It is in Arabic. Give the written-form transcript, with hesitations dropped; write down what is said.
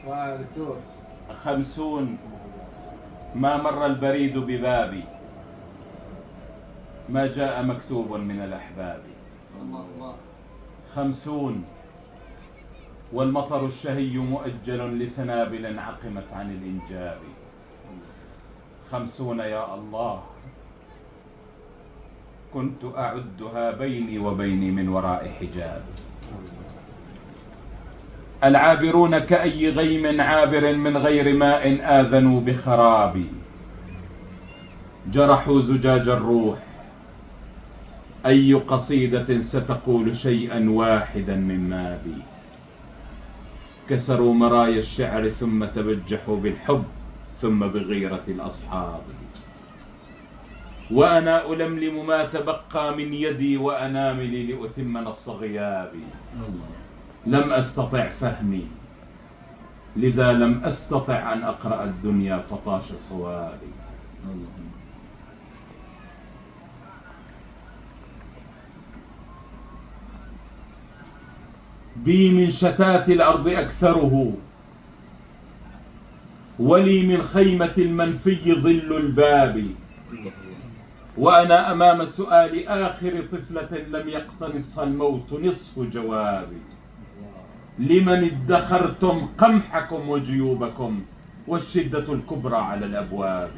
سؤال دكتور. 50 ما مر البريد ببابي ما جاء مكتوب من الأحباب. الله. 50 والمطر الشهي مؤجل لسنابل عقمت عن الإنجاب. 50 يا الله كنت أعدها بيني وبيني من وراء حجاب. العابرون كأي غيم عابر من غير ماء آذنوا بخرابي. جرحوا زجاج الروح أي قصيدة ستقول شيئا واحدا مما بي. كسروا مرايا الشعر ثم تبجحوا بالحب ثم بغيرة الأصحاب. وأنا ألملم ما تبقى من يدي وأناملي لأتم نص غيابي. لم أستطع فهمي لذا لم أستطع أن أقرأ الدنيا فطاش صوابي. بي من شتات الأرض أكثره ولي من خيمة المنفي ظل الباب. وأنا أمام سؤال آخر طفلة لم يقتنصها الموت نصف جوابي. لمن ادخرتم قمحكم وجيوبكم والشدة الكبرى على الأبواب.